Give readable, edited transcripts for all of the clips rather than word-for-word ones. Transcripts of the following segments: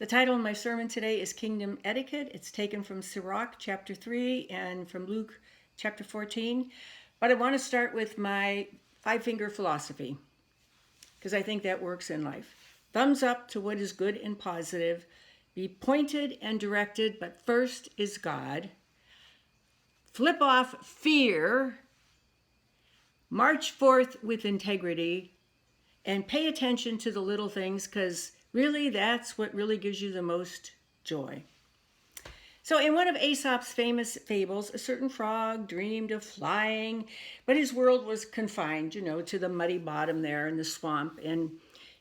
The title of my sermon today is Kingdom Etiquette. It's taken from Sirach chapter 3 and from Luke chapter 14. But I want to start with my five-finger philosophy because I think that works in life. Thumbs up to what is good and positive. Be pointed and directed, but first is God. Flip off fear. March forth with integrity. And pay attention to the little things because really that's what really gives you the most joy. So in one of Aesop's famous fables, a certain frog dreamed of flying, but his world was confined, to the muddy bottom there in the swamp. And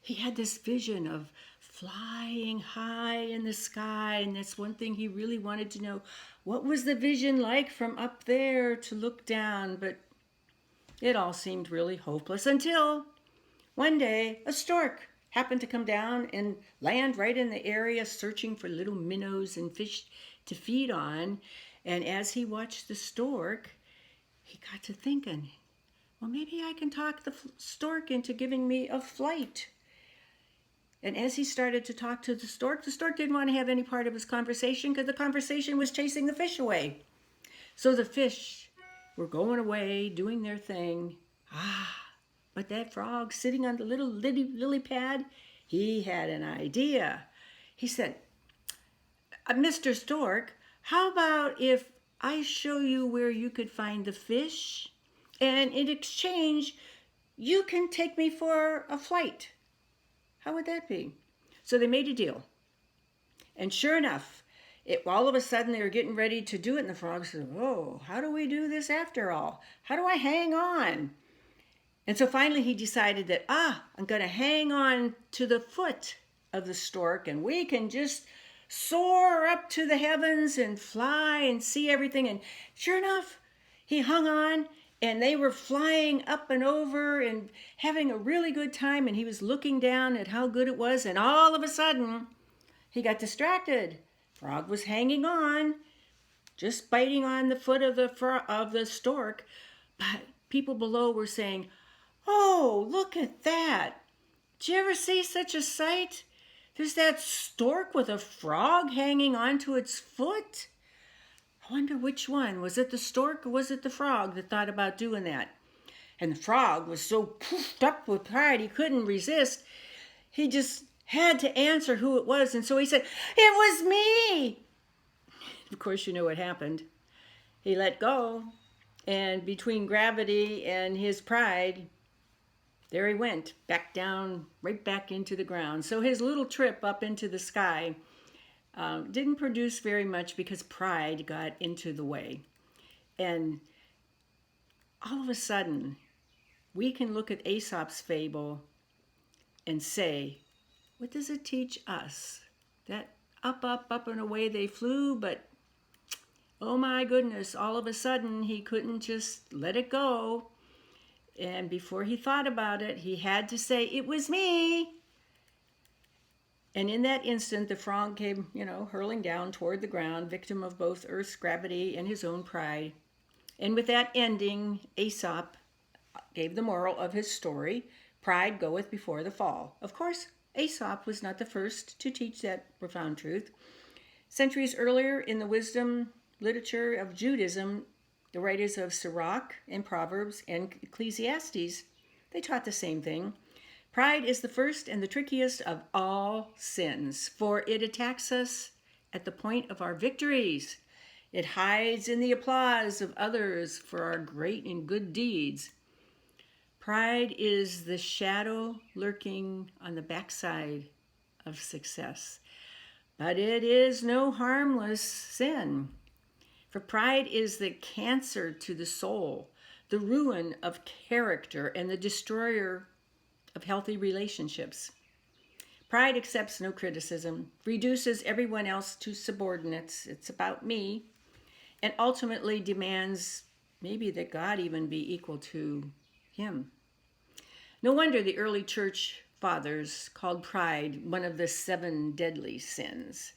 he had this vision of flying high in the sky. And that's one thing he really wanted to know. What was the vision like from up there to look down? But it all seemed really hopeless until one day, a stork happened to come down and land right in the area searching for little minnows and fish to feed on. And as he watched the stork, he got to thinking, well, maybe I can talk the stork into giving me a flight. And as he started to talk to the stork didn't want to have any part of his conversation because the conversation was chasing the fish away. So the fish were going away, doing their thing. But that frog sitting on the little lily pad, he had an idea. He said, Mr. Stork, how about if I show you where you could find the fish, and in exchange, you can take me for a flight? How would that be? So they made a deal. And sure enough, all of a sudden they were getting ready to do it, and the frog said, oh, how do we do this after all? How do I hang on? And so finally he decided that, I'm going to hang on to the foot of the stork and we can just soar up to the heavens and fly and see everything. And sure enough, he hung on and they were flying up and over and having a really good time. And he was looking down at how good it was. And all of a sudden, he got distracted. Frog was hanging on, just biting on the foot of the stork. But people below were saying, oh, look at that. Did you ever see such a sight? There's that stork with a frog hanging onto its foot. I wonder which one. Was it the stork or was it the frog that thought about doing that? And the frog was so puffed up with pride he couldn't resist. He just had to answer who it was. And so he said, it was me. Of course, you know what happened. He let go. And between gravity and his pride, there he went, back down, right back into the ground. So his little trip up into the sky didn't produce very much because pride got into the way. And all of a sudden, we can look at Aesop's fable and say, what does it teach us? That up and away they flew, but oh my goodness, all of a sudden he couldn't just let it go. And before he thought about it, he had to say, it was me. And in that instant, the frog came, hurling down toward the ground, victim of both Earth's gravity and his own pride. And with that ending, Aesop gave the moral of his story, pride goeth before the fall. Of course, Aesop was not the first to teach that profound truth. Centuries earlier, in the wisdom literature of Judaism, the writers of Sirach and Proverbs and Ecclesiastes, they taught the same thing. Pride is the first and the trickiest of all sins, for it attacks us at the point of our victories. It hides in the applause of others for our great and good deeds. Pride is the shadow lurking on the backside of success. But it is no harmless sin. For pride is the cancer to the soul, the ruin of character, and the destroyer of healthy relationships. Pride accepts no criticism, reduces everyone else to subordinates. It's about me, and ultimately demands maybe that God even be equal to him. No wonder the early church fathers called pride one of the 7 deadly sins.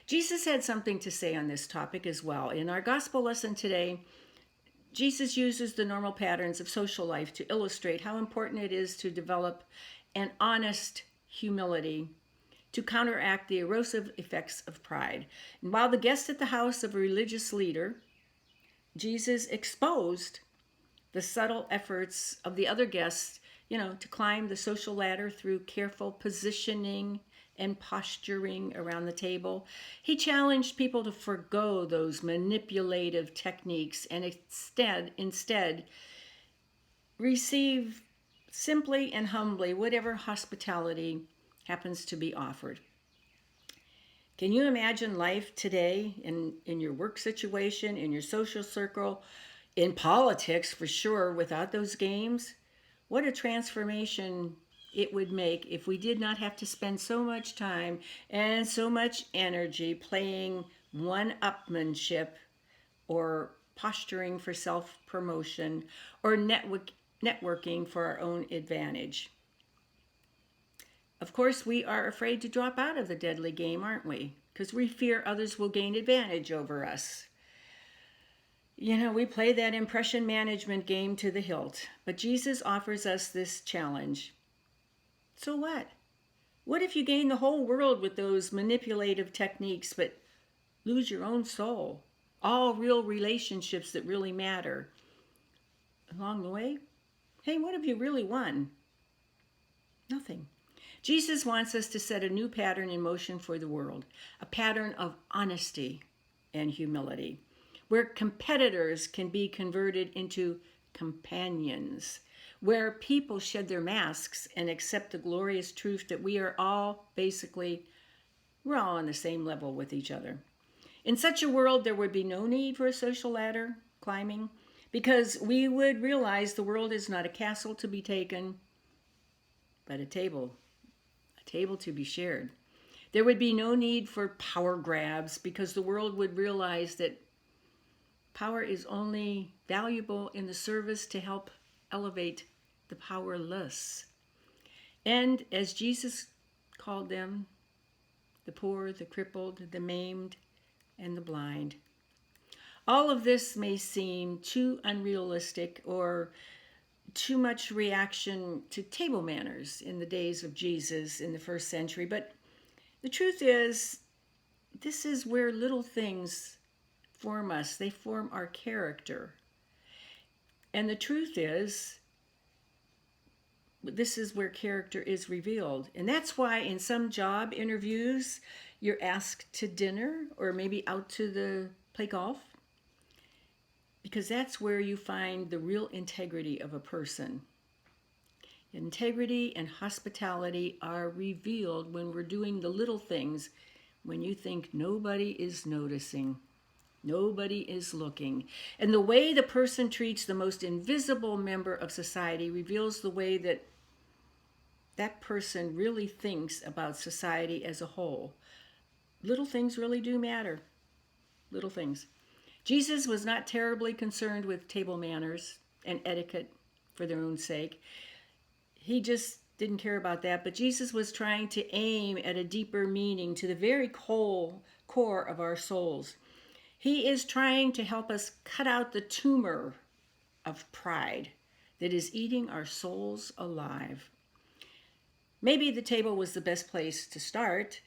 Jesus had something to say on this topic as well. In our gospel lesson today, Jesus uses the normal patterns of social life to illustrate how important it is to develop an honest humility to counteract the erosive effects of pride. And while the guest at the house of a religious leader, Jesus exposed the subtle efforts of the other guests, to climb the social ladder through careful positioning and posturing around the table. He challenged people to forgo those manipulative techniques and instead receive simply and humbly whatever hospitality happens to be offered. Can you imagine life today in your work situation, in your social circle, in politics for sure, without those games? What a transformation it would make if we did not have to spend so much time and so much energy playing one-upmanship or posturing for self-promotion or networking for our own advantage. Of course, we are afraid to drop out of the deadly game, aren't we? Because we fear others will gain advantage over us. We play that impression management game to the hilt, but Jesus offers us this challenge. So what? What if you gain the whole world with those manipulative techniques, but lose your own soul? All real relationships that really matter. Along the way, hey, what have you really won? Nothing. Jesus wants us to set a new pattern in motion for the world, a pattern of honesty and humility, where competitors can be converted into companions, where people shed their masks and accept the glorious truth that we're all on the same level with each other. In such a world, there would be no need for a social ladder climbing, because we would realize the world is not a castle to be taken, but a table to be shared. There would be no need for power grabs, because the world would realize that power is only valuable in the service to help elevate the powerless. And as Jesus called them, the poor, the crippled, the maimed, and the blind. All of this may seem too unrealistic or too much reaction to table manners in the days of Jesus in the first century, but the truth is, this is where little things form us. They form our character. And the truth is, this is where character is revealed. And that's why in some job interviews, you're asked to dinner or maybe out to play golf, because that's where you find the real integrity of a person. Integrity and hospitality are revealed when we're doing the little things, when you think nobody is noticing, nobody is looking. And the way the person treats the most invisible member of society reveals the way that that person really thinks about society as a whole. Little things really do matter. Little things. Jesus was not terribly concerned with table manners and etiquette for their own sake. He just didn't care about that. But Jesus was trying to aim at a deeper meaning to the very core of our souls. He is trying to help us cut out the tumor of pride that is eating our souls alive. Maybe the table was the best place to start.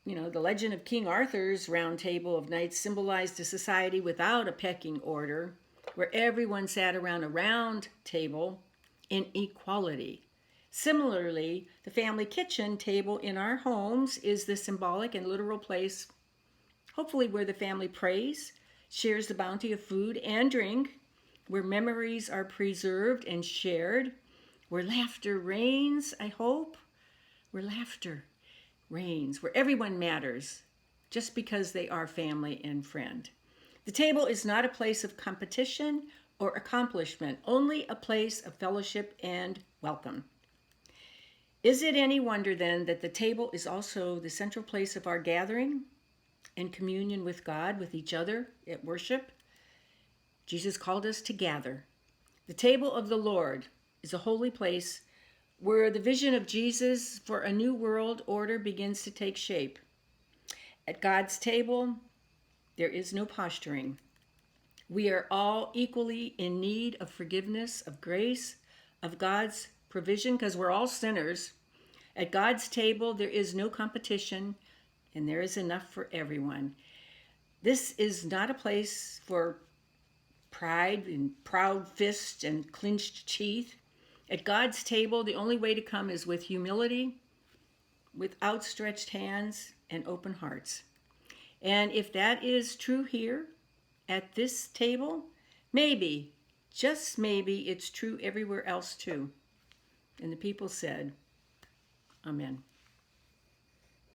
The legend of King Arthur's round table of knights symbolized a society without a pecking order, where everyone sat around a round table in equality. Similarly, the family kitchen table in our homes is the symbolic and literal place, hopefully, where the family prays, shares the bounty of food and drink, where memories are preserved and shared, where laughter reigns, I hope, where laughter reigns, where everyone matters just because they are family and friend. The table is not a place of competition or accomplishment, only a place of fellowship and welcome. Is it any wonder then that the table is also the central place of our gathering and communion with God, with each other at worship? Jesus called us to gather. The table of the Lord is a holy place where the vision of Jesus for a new world order begins to take shape. At God's table, there is no posturing. We are all equally in need of forgiveness, of grace, of God's provision, because we're all sinners. At God's table, there is no competition, and there is enough for everyone. This is not a place for pride and proud fists and clenched teeth. At God's table, the only way to come is with humility, with outstretched hands and open hearts. And if that is true here at this table, maybe, just maybe, it's true everywhere else too. And the people said, Amen.